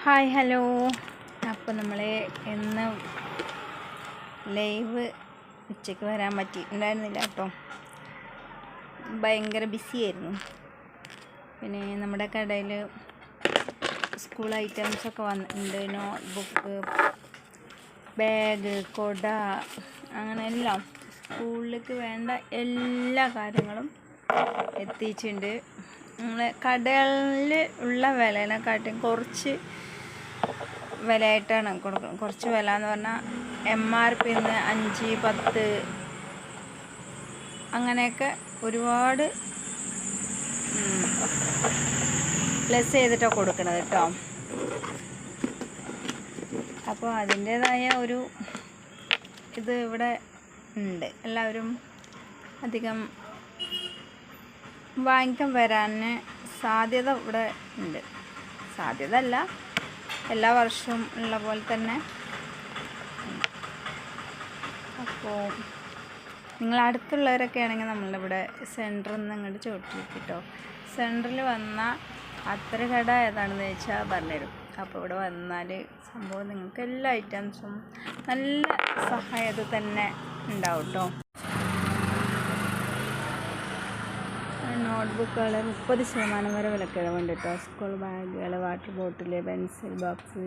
Hi hello. അപ്പോൾ നമ്മൾ ഇന്ന് ലൈവ് ഉച്ചയ്ക്ക് വരാൻ പറ്റിയിട്ടുണ്ടായിരുന്നില്ല കേട്ടോ, ഭയങ്കര ബിസിയായിരുന്നു. പിന്നെ നമ്മുടെ കടയിൽ സ്കൂൾ ഐറ്റംസൊക്കെ വന്നിട്ടുണ്ട്. നോട്ട് ബുക്ക്, ബാഗ്, കൊട, അങ്ങനെ എല്ലാം സ്കൂളിലേക്ക് വേണ്ട എല്ലാ കാര്യങ്ങളും എത്തിച്ചിട്ടുണ്ട്. നമ്മൾ കടകളിൽ ഉള്ള വിലനെക്കാട്ടും കുറച്ച് വിലയായിട്ടാണ് കൊടുക്കുന്നത്. കുറച്ച് വില എന്ന് പറഞ്ഞാൽ MRP 5, 10 അങ്ങനെയൊക്കെ ഒരുപാട് പ്ലസ് ചെയ്തിട്ടാണ് കൊടുക്കുന്നത് കേട്ടോ. അപ്പോൾ അതിൻ്റേതായ ഒരു ഇത് ഇവിടെ ഉണ്ട്. എല്ലാവരും അധികം വാങ്ങിക്കാൻ വരാൻ സാധ്യത ഇവിടെ ഉണ്ട്. സാധ്യത അല്ല, എല്ലാ വർഷവും ഉള്ള പോലെ തന്നെ. അപ്പോൾ നിങ്ങൾ അടുത്തുള്ളവരൊക്കെ ആണെങ്കിൽ നമ്മളിവിടെ സെൻറ്ററിൽ നിന്ന് ഇങ്ങോട്ട് ചോട്ടിലേക്ക് കേട്ടോ. സെൻറ്ററിൽ വന്നാൽ അത്ര കട ഏതാണെന്ന് വെച്ചാൽ പറഞ്ഞുതരും. അപ്പോൾ ഇവിടെ വന്നാൽ സംഭവം നിങ്ങൾക്ക് എല്ലാ ഐറ്റംസും നല്ല സഹായത തന്നെ ഉണ്ടാവും കേട്ടോ. നോട്ട്ബുക്കുകൾ 30% വരെ വിലക്കിഴവുണ്ട് കേട്ടോ. സ്കൂൾ ബാഗുകൾ, വാട്ടർ ബോട്ടിൽ, പെൻസിൽ ബോക്സ്,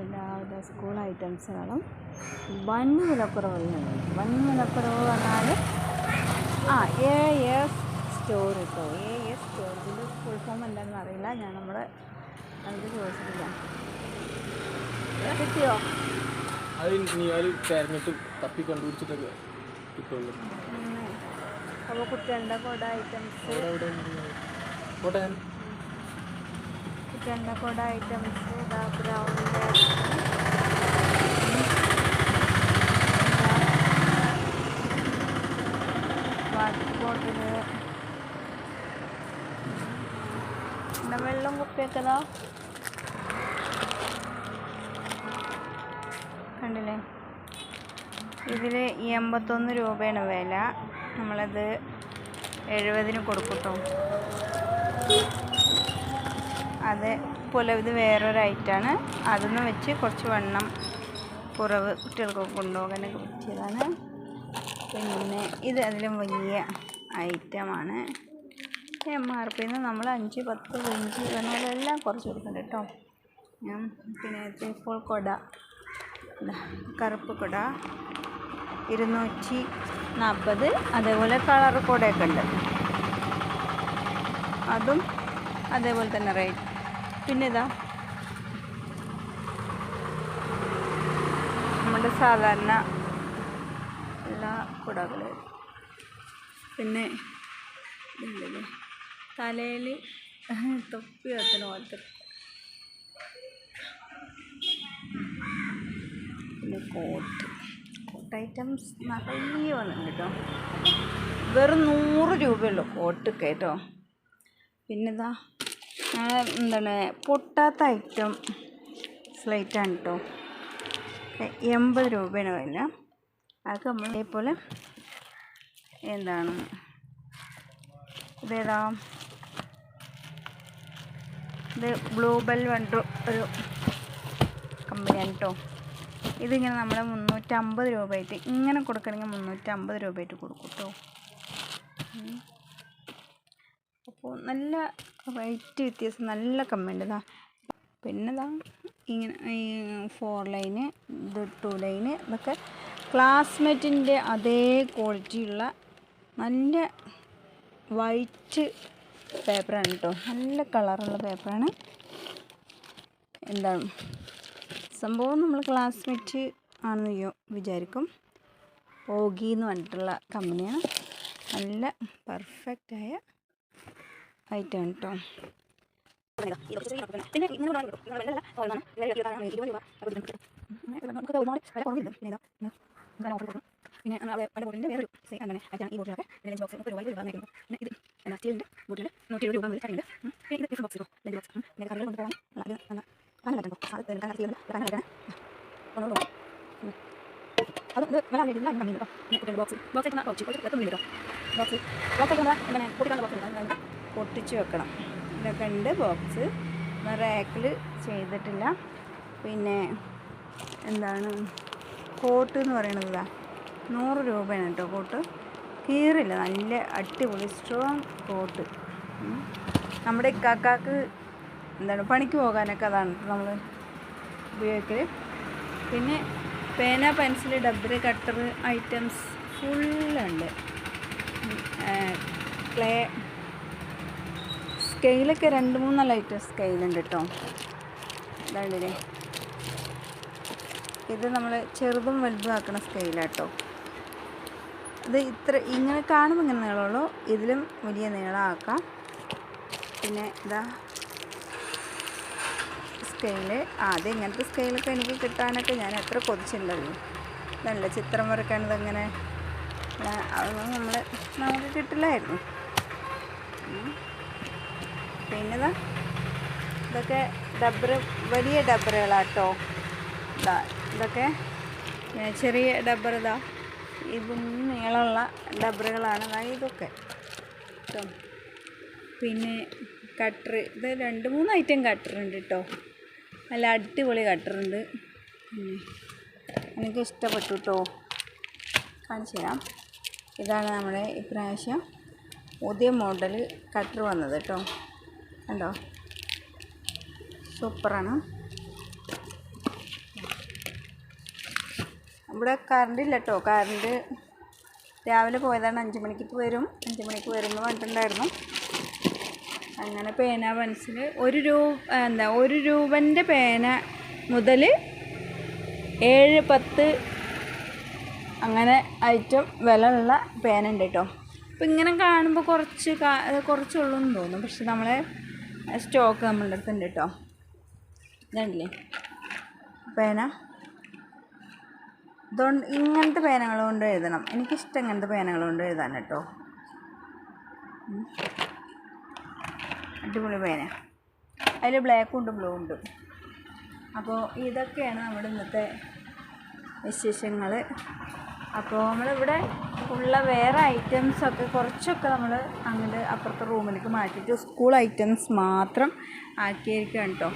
എല്ലാവിധ സ്കൂൾ ഐറ്റംസുകളും വൻ വിലക്കുറവുകളുണ്ട്. വൻ വിലക്കുറവ് പറഞ്ഞാൽ AS സ്റ്റോർ കേട്ടോ. AS സ്റ്റോർ, ഇതിൻ്റെ ഫുൾ ഫോം എന്താണെന്ന് അറിയില്ല, ഞാൻ നമുക്ക് ചോദിച്ചിട്ടില്ല. കിട്ടിയോ? അപ്പോൾ കുട്ടികളുടെ കൊട ഐറ്റംസ്, കുട്ടികളുടെ കൊട ഐറ്റംസ്, ഗ്രൗണ്ട് വാട്ടർ ബോട്ടിൽ, പിന്നെ വെള്ളം കുപ്പിയൊക്കെ ഇതാ കണ്ടില്ലേ. ഇതിൽ 81 രൂപയാണ് വില. നമ്മളത് 70 കൊടുക്കും കേട്ടോ. അതേപോലെ ഇത് വേറൊരു ഐറ്റമാണ്. അതൊന്ന് വെച്ച് കുറച്ച് വണ്ണം കുറവ് കുട്ടികൾക്ക് കൊണ്ടുപോകാനൊക്കെ പറ്റിയതാണ്. പിന്നെ ഇത് അതിലും വലിയ ഐറ്റമാണ്. MRP നമ്മൾ 5, 10, 5 എല്ലാം കുറച്ച് കൊടുക്കുന്നുണ്ട് കേട്ടോ. പിന്നെ ഇപ്പോൾ കൊട, കറുപ്പ് കൊട 240. അതേപോലെ കളർ കൊടയൊക്കെ ഉണ്ട്, അതും അതേപോലെ തന്നെ റേറ്റ്. പിന്നെ ഇതാ നമ്മുടെ സാധാരണ എല്ലാ കുടകളും. പിന്നെ ഇതല്ലേ തലയിൽ തൊപ്പി വെക്കുന്ന പോലത്തെ. പിന്നെ കോട്ട് ഐറ്റംസ് നിറയെ വന്നിട്ടുണ്ട് കേട്ടോ. വെറും 100 രൂപയുള്ളൂ കോട്ട് കേട്ടോ. പിന്നെ ഇതാ എന്താണ് പൊട്ടാത്ത ഐറ്റം സ്ലൈറ്റാണ് കേട്ടോ. 80 രൂപയാണ് വില. അതൊക്കെ നമ്മൾ ഇതേപോലെ എന്താണ് ഇതേതാ ഇത് ബ്ലൂ ബെൽ വണ്ടർ ഒരു കമ്പനിയാണ് കേട്ടോ. ഇതിങ്ങനെ നമ്മൾ 350 രൂപയായിട്ട് ഇങ്ങനെ കൊടുക്കണമെങ്കിൽ 350 രൂപയായിട്ട് കൊടുക്കും കേട്ടോ. അപ്പോൾ നല്ല റേറ്റ് വ്യത്യാസം, നല്ല കമ്മിയുണ്ട് ഇതാ. പിന്നെ ഇതാ ഇങ്ങനെ 4 ലൈന്, ഇത് 2 ലൈന്, ഇതൊക്കെ ക്ലാസ്മേറ്റിൻ്റെ അതേ ക്വാളിറ്റിയുള്ള നല്ല വൈറ്റ് പേപ്പറാണ് കേട്ടോ. നല്ല കളറുള്ള പേപ്പറാണ്. എന്താണ് സംഭവം, നമ്മൾ ക്ലാസ്മേറ്റ് ആണെന്ന് വിചാരിക്കും. ഓഗി എന്ന് പറഞ്ഞിട്ടുള്ള കമ്പനിയാണ്. നല്ല പെർഫെക്റ്റായ ഐറ്റം കേട്ടോ. പിന്നെ അവിടെ പല ബോട്ടിൻ്റെ വേറൊരു അങ്ങനെ ഐറ്റാണ് ഈ ബോട്ടിലൊക്കെ. ലഞ്ച് ബോക്സ് 30 രൂപ പറഞ്ഞിരിക്കുന്നു. പിന്നെ ഇത് സ്റ്റീലിൻ്റെ ബോട്ടിൽ 170 രൂപ മുതൽ കറിയുണ്ട്. പിന്നെ ഇത് ടിഫിൻ ബോക്സ് കേട്ടോ, ലഞ്ച് ബോക്സ്. പിന്നെ കറികൾ കൊണ്ടുപോകാൻ അത് പല പറ്റും അത് വളരെ കമ്മി കേട്ടോ. പിന്നെ ബോക്സ് കേട്ടോ. ബോക്സ് എങ്ങനെ പൊട്ടിക്കാനുള്ള ബോക്സ് പൊട്ടിച്ച് വെക്കണം. ഇതൊക്കെ ഉണ്ട് ബോക്സ്. റാക്കിൽ ചെയ്തിട്ടില്ല. പിന്നെ എന്താണ് കോട്ട് എന്ന് പറയുന്നത് 100 രൂപയാണ് കേട്ടോ കോട്ട്. കീറില്ല, നല്ല അടിപൊളി സ്ട്രോങ് കോട്ട്. നമ്മുടെ ഇക്കാക്കാക്ക് എന്താണ് പണിക്ക് പോകാനൊക്കെ അതാണ് നമ്മൾ ഉപയോഗിക്കൽ. പിന്നെ പേന, പെൻസിൽ, ഡബ്ബർ, കട്ടർ ഐറ്റംസ് ഫുള്ളുണ്ട്. ക്ലേ സ്കെയിലൊക്കെ 2-3 ഐറ്റം സ്കെയിലുണ്ട് കേട്ടോ. ഇതാണ്ടില്ലേ, ഇത് നമ്മൾ ചെറുതും വലുതും ആക്കുന്ന സ്കെയിലാട്ടോ. ഇത് ഇങ്ങനെ കാണുമ്പോൾ ഇങ്ങനെ നീളമുള്ളൂ, ഇതിലും വലിയ നീളമാക്കാം. പിന്നെ ഇതാ സ്കെയില്. ആദ്യം ഇങ്ങനത്തെ സ്കെയിലൊക്കെ എനിക്ക് കിട്ടാനൊക്കെ ഞാൻ എത്ര കൊതിച്ചിട്ടുണ്ടല്ലോ. നല്ല ചിത്രം വരയ്ക്കാനത് അങ്ങനെ അതൊന്നും നമുക്ക് കിട്ടില്ലായിരുന്നു. പിന്നെ ഇതൊക്കെ ഡബ്ബർ, വലിയ ഡബ്ബറുകളാട്ടോ. ഇതൊക്കെ ചെറിയ ഡബ്ബർ. ഇതും നീളമുള്ള ഡബ്ബറുകളാണ് ഇതൊക്കെ കേട്ടോ. പിന്നെ കട്ടർ, ഇത് 2-3 ഐറ്റം കട്ടറുണ്ട് കേട്ടോ. നല്ല അടിപൊളി കട്ടറുണ്ട്. എനിക്ക് ഇഷ്ടപ്പെട്ടു കേട്ടോ. കാണിച്ചു തരാം. ഇതാണ് നമ്മുടെ ഇപ്രാവശ്യം പുതിയ മോഡൽ കട്ടർ വന്നത് കേട്ടോ. കണ്ടോ, സൂപ്പറാണ്. ഇവിടെ കറണ്ടില്ല കേട്ടോ. കറണ്ട് രാവിലെ പോയതാണ്. 5 മണിക്ക് വരും, 5 മണിക്ക് വരുമെന്ന് പറഞ്ഞിട്ടുണ്ടായിരുന്നു. അങ്ങനെ പേന, പെൻസിൽ 1 രൂപൻ്റെ പേന മുതൽ 7-10 അങ്ങനെ ഐറ്റം വിലയുള്ള പേന ഉണ്ട് കേട്ടോ. അപ്പോൾ ഇങ്ങനെ കാണുമ്പോൾ കുറച്ചുള്ളൂ എന്ന് തോന്നും, പക്ഷെ നമ്മളെ സ്റ്റോക്ക് നമ്മളുടെ അടുത്തുണ്ട് കേട്ടോ. ഇതുണ്ടല്ലേ പേന. ഇതുകൊണ്ട് ഇങ്ങനത്തെ പേനകൾ കൊണ്ട് എഴുതണം. എനിക്കിഷ്ടം ഇങ്ങനത്തെ പേനകൾ കൊണ്ട് എഴുതാൻ കേട്ടോ. അടിപൊളി പേന. അതിൽ ബ്ലാക്കും ഉണ്ട്, ബ്ലൂ ഉണ്ട്. അപ്പോൾ ഇതൊക്കെയാണ് നമ്മുടെ ഇന്നത്തെ വിശേഷങ്ങൾ. അപ്പോൾ നമ്മളിവിടെ ഉള്ള വേറെ ഐറ്റംസൊക്കെ കുറച്ചൊക്കെ നമ്മൾ അങ്ങോട്ട് അപ്പുറത്തെ റൂമിലേക്ക് മാറ്റിയിട്ട് സ്കൂൾ ഐറ്റംസ് മാത്രം ആക്കിയിരിക്കുകയാണ് കേട്ടോ.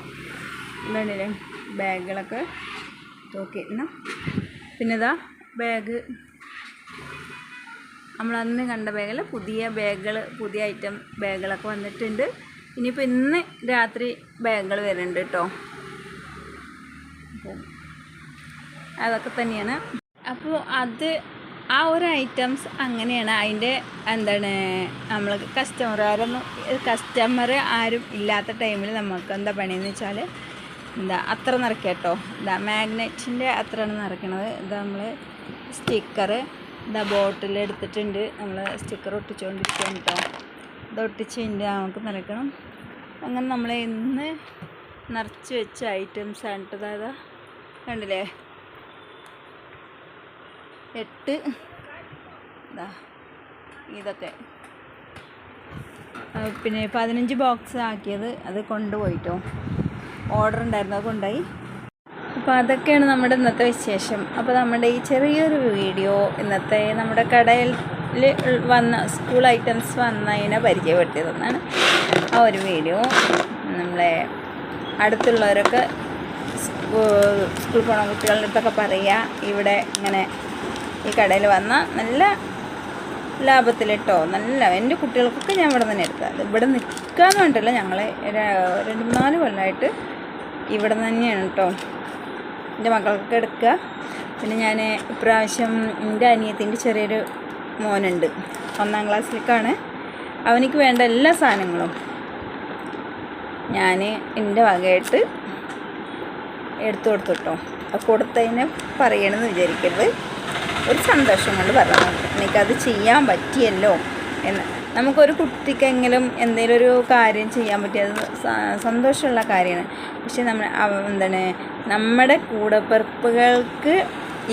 ഇതുണ്ടല്ലേ ബാഗുകളൊക്കെ തൂക്കിയിടണം. പിന്നെ ബാഗ് നമ്മളന്ന് കണ്ട ബാഗല്ല, പുതിയ ബാഗുകൾ, പുതിയ ഐറ്റം ബാഗുകളൊക്കെ വന്നിട്ടുണ്ട്. ഇനിയിപ്പോൾ ഇന്ന് രാത്രി ബാഗുകൾ വരുന്നുണ്ട് കേട്ടോ. അതൊക്കെ തന്നെയാണ്. അപ്പോൾ ആ ഒരു ഐറ്റംസ് അങ്ങനെയാണ്. അതിൻ്റെ നമ്മൾ കസ്റ്റമർ ആരും ഇല്ലാത്ത ടൈമിൽ നമുക്ക് എന്താ പണിയെന്ന് വെച്ചാൽ അത്ര നിറയ്ക്കുക കേട്ടോ. മാഗ്നറ്റിൻ്റെ അത്രയാണ് നിറയ്ക്കണത്. നമ്മൾ സ്റ്റിക്കർ ബോട്ടിൽ എടുത്തിട്ടുണ്ട്. നമ്മൾ സ്റ്റിക്കർ ഒട്ടിച്ചുകൊണ്ടിരിക്കുകയാണ് കേട്ടോ. ഇത് ഒട്ടിച്ചതിൻ്റെ നമുക്ക് നിറയ്ക്കണം. അങ്ങനെ നമ്മൾ ഇന്ന് നിറച്ച് വെച്ച ഐറ്റംസ് ആണ് കേട്ടോ. അതായത് കണ്ടില്ലേ 8 ഇതൊക്കെ. പിന്നെ 15 ബോക്സ് ആക്കിയത് അത് കൊണ്ടുപോയിട്ടോ. ഓർഡർ ഉണ്ടായിരുന്നു, അത് കൊണ്ടുപോയി. അപ്പോൾ അതൊക്കെയാണ് നമ്മുടെ ഇന്നത്തെ വിശേഷം. അപ്പോൾ നമ്മുടെ ഈ ചെറിയൊരു വീഡിയോ ഇന്നത്തെ നമ്മുടെ കടയിൽ വന്ന സ്കൂൾ ഐറ്റംസ് വന്നതിനെ പരിചയപ്പെടുത്തിയതെന്നാണ് ആ ഒരു വീഡിയോ. നമ്മളെ അടുത്തുള്ളവരൊക്കെ സ്കൂൾ പോണ കുട്ടികളുടെ അടുത്തൊക്കെ പറയുക, ഇവിടെ ഇങ്ങനെ ഈ കടയിൽ വന്നാൽ നല്ല ലാഭത്തിൽ കേട്ടോ. നല്ല എൻ്റെ കുട്ടികൾക്കൊക്കെ ഞാൻ ഇവിടെ തന്നെ എടുത്തത്. ഇവിടെ നിൽക്കാമെന്ന് പറഞ്ഞിട്ടില്ല, ഞങ്ങൾ 2-4 കൊല്ലമായിട്ട് ഇവിടെ തന്നെയാണ് കേട്ടോ. എൻ്റെ മക്കൾക്കൊക്കെ എടുക്കുക. പിന്നെ ഞാൻ ഇപ്രാവശ്യം എൻ്റെ അനിയത്തിൻ്റെ ചെറിയൊരു മോനുണ്ട്, 1ാം ക്ലാസ്സിലേക്കാണ്. അവനിക്ക് വേണ്ട എല്ലാ സാധനങ്ങളും ഞാൻ എൻ്റെ വകയായിട്ട് എടുത്തു കൊടുത്തു കേട്ടോ. അത് കൊടുത്തതിനെ പറയണമെന്ന് വിചാരിക്കരുത്, ഒരു സന്തോഷം കൊണ്ട് പറഞ്ഞു എനിക്കത് ചെയ്യാൻ പറ്റിയല്ലോ എന്ന്. നമുക്കൊരു കുട്ടിക്കെങ്കിലും എന്തെങ്കിലും ഒരു കാര്യം ചെയ്യാൻ പറ്റിയത് സന്തോഷമുള്ള കാര്യമാണ്. പക്ഷെ നമ്മുടെ കൂടപ്പിറപ്പുകൾക്ക്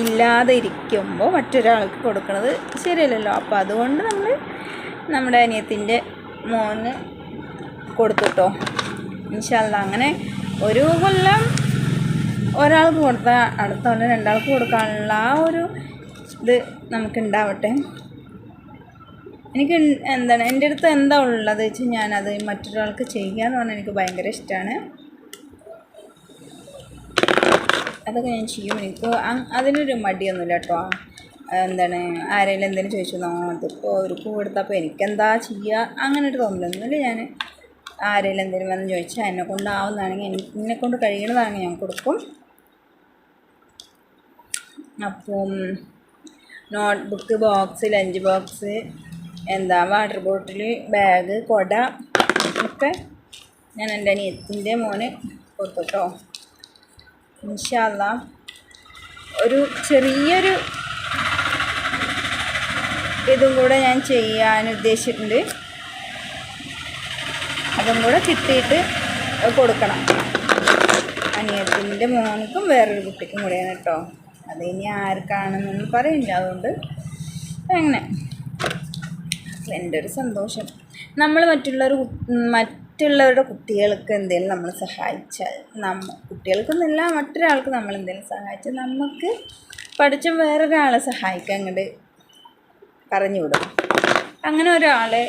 ഇല്ലാതെ ഇരിക്കുമ്പോൾ മറ്റൊരാൾക്ക് കൊടുക്കുന്നത് ശരിയല്ലല്ലോ. അപ്പോൾ അതുകൊണ്ട് നമ്മൾ നമ്മുടെ അനിയത്തിൻ്റെ മോന് കൊടുത്തുട്ടോ. ഇൻഷാ അല്ലാ അങ്ങനെ ഒരു കൊല്ലം ഒരാൾക്ക് കൊടുത്താൽ അടുത്ത കൊല്ലം 2 കൊടുക്കാനുള്ള ആ ഒരു ഇത് നമുക്കുണ്ടാവട്ടെ. എനിക്ക് എൻ്റെ അടുത്ത് എന്താ ഉള്ളത് വെച്ച് ഞാനത് മറ്റൊരാൾക്ക് ചെയ്യുക എന്ന് പറഞ്ഞാൽ എനിക്ക് ഭയങ്കര ഇഷ്ടമാണ്. അതൊക്കെ ഞാൻ ചെയ്യും. എനിക്ക് അതിനൊരു മടിയൊന്നുമില്ല കേട്ടോ. എന്താണ് ആരെങ്കിലും എന്തെങ്കിലും ചോദിച്ചു അതിപ്പോൾ അവർക്ക് കൊടുത്തപ്പോൾ എനിക്കെന്താ ചെയ്യുക അങ്ങനെ ഒരു തോന്നലൊന്നുമില്ല. ഞാൻ ആരെങ്കിലും എന്തെങ്കിലും വന്ന് ചോദിച്ചാൽ എന്നെ കൊണ്ടാവുന്നതാണെങ്കിൽ എന്നെക്കൊണ്ട് കഴിയണതാണെങ്കിൽ ഞാൻ കൊടുക്കും. അപ്പം notebook, box, lunch box, water bottle, bag, കുട ഒക്കെ ഞാൻ എൻ്റെ അനിയത്തിൻ്റെ മോന് കൊടുത്തു കേട്ടോ. ഇൻഷാ അല്ലാഹ് ഒരു ചെറിയൊരു ഇതും കൂടെ ഞാൻ ചെയ്യാൻ ഉദ്ദേശിച്ചിട്ടുണ്ട്. അതും കൂടെ കിട്ടിയിട്ട് കൊടുക്കണം. അനിയത്തിൻ്റെ മോനക്കും വേറൊരു കുട്ടിക്കും കൂടെയാണ് കേട്ടോ. അത് ഇനി ആർക്കാണെന്നൊന്നും പറയില്ല. അതുകൊണ്ട് അങ്ങനെ എൻ്റെ ഒരു സന്തോഷം. നമ്മൾ മറ്റുള്ളവരുടെ കുട്ടികൾക്ക് എന്തെങ്കിലും നമ്മൾ സഹായിച്ചാൽ, കുട്ടികൾക്കൊന്നുമില്ല മറ്റൊരാൾക്ക് നമ്മൾ എന്തെങ്കിലും സഹായിച്ചാൽ നമുക്ക് പഠിച്ച വേറൊരാളെ സഹായിക്കാൻ അങ്ങോട്ട് പറഞ്ഞു വിടും. അങ്ങനെ ഒരാളെ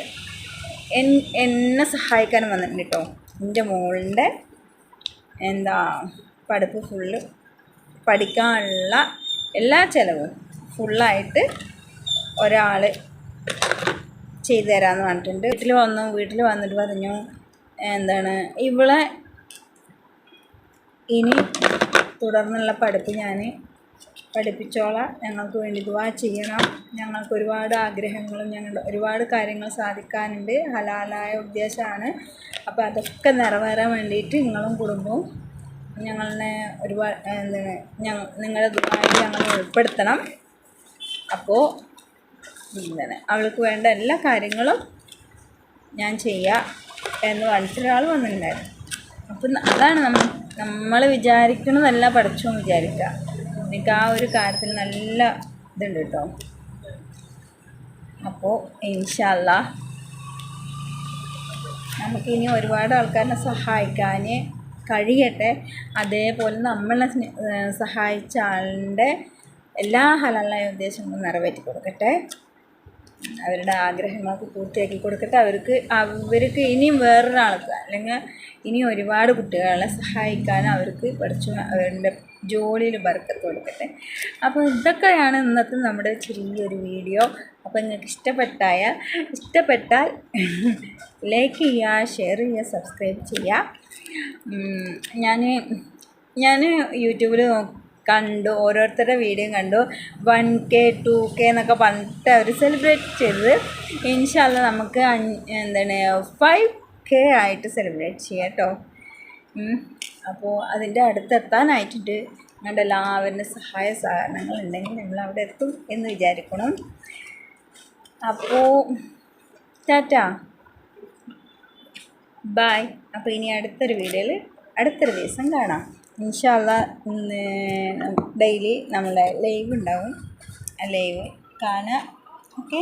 എന്നെ സഹായിക്കാനും വന്നിട്ടുണ്ട് കേട്ടോ. എൻ്റെ മോളുടെ പഠിപ്പ് പഠിക്കാനുള്ള എല്ലാ ചിലവും ഫുള്ളായിട്ട് ഒരാൾ ചെയ്തു തരാമെന്ന് പറഞ്ഞിട്ടുണ്ട്. വീട്ടിൽ വന്നിട്ട് പറഞ്ഞു ഇവളെ ഇനി തുടർന്നുള്ള പഠിപ്പ് ഞാൻ പഠിപ്പിച്ചോളാം, ഞങ്ങൾക്ക് വേണ്ടി ദുആ ചെയ്യണം, ഞങ്ങൾക്ക് ഒരുപാട് ആഗ്രഹങ്ങളും ഒരുപാട് കാര്യങ്ങൾ സാധിക്കാനുണ്ട്, ഹലാലായ ഉദ്ദേശമാണ്. അപ്പോൾ അതൊക്കെ നിറവേറാൻ വേണ്ടിയിട്ട് നിങ്ങളും കുടുംബവും ഞങ്ങളെ ഒരുപാട് നിങ്ങളുടെ ദുആയിൽ ഞങ്ങളെ ഉൾപ്പെടുത്തണം. അപ്പോൾ അവൾക്ക് വേണ്ട എല്ലാ കാര്യങ്ങളും ഞാൻ ചെയ്യാം എന്ന് പറഞ്ഞിട്ടൊരാൾ വന്നിട്ടുണ്ടായിരുന്നു. അപ്പം അതാണ് നമ്മൾ വിചാരിക്കണതല്ല പഠിച്ചോ വിചാരിക്കുക. എനിക്ക് ആ ഒരു കാര്യത്തിൽ നല്ല ഇതുണ്ട് കേട്ടോ. അപ്പോൾ ഇൻഷാ അല്ലാഹ് നമുക്കിനി ഒരുപാട് ആൾക്കാരെ സഹായിക്കാൻ കഴിയട്ടെ. അതേപോലെ നമ്മളെ സഹായിച്ച ആളുടെ എല്ലാ ഹലാലായ ഉദ്ദേശങ്ങളും നിറവേറ്റി കൊടുക്കട്ടെ. അവരുടെ ആഗ്രഹങ്ങൾക്ക് പൂർത്തിയാക്കി കൊടുക്കട്ടെ. അവർക്ക് ഇനിയും വേറൊരാൾക്ക് അല്ലെങ്കിൽ ഇനി ഒരുപാട് കുട്ടികളെ സഹായിക്കാൻ അവർക്ക് അവരുടെ ജോലിയിൽ ബർക്കത്ത് കൊടുക്കട്ടെ. അപ്പോൾ ഇതൊക്കെയാണ് ഇന്നത്തെ നമ്മുടെ ചെറിയൊരു വീഡിയോ. അപ്പോൾ നിങ്ങൾക്ക് ഇഷ്ടപ്പെട്ടാൽ ലൈക്ക് ചെയ്യുക, ഷെയർ ചെയ്യുക, സബ്സ്ക്രൈബ് ചെയ്യുക. ഞാൻ യൂട്യൂബിൽ കണ്ടു, ഓരോരുത്തരുടെ വീഡിയോ കണ്ടു 1K 2K എന്നൊക്കെ പറഞ്ഞിട്ട് അവർ സെലിബ്രേറ്റ് ചെയ്തത്. ഇൻഷാ അല്ലാഹ് നമുക്ക് 5K ആയിട്ട് സെലിബ്രേറ്റ് ചെയ്യാം കേട്ടോ. അപ്പോൾ അതിൻ്റെ അടുത്തെത്താനായിട്ടുണ്ട്. ഞങ്ങളുടെ എല്ലാവരുടെ സഹായ സഹകരണങ്ങൾ ഉണ്ടെങ്കിൽ നമ്മൾ അവിടെ എത്തും എന്ന് വിചാരിക്കണം. അപ്പോൾ ടാറ്റാ, ബൈ. അപ്പോൾ ഇനി അടുത്തൊരു വീഡിയോയിൽ അടുത്തൊരു ദിവസം കാണാം. ഇൻഷാ അല്ലാഹ് ഡെയിലി നമ്മളെ ലൈവ് ഉണ്ടാവും. ആ ലൈവ് കാണുക. ഓക്കെ.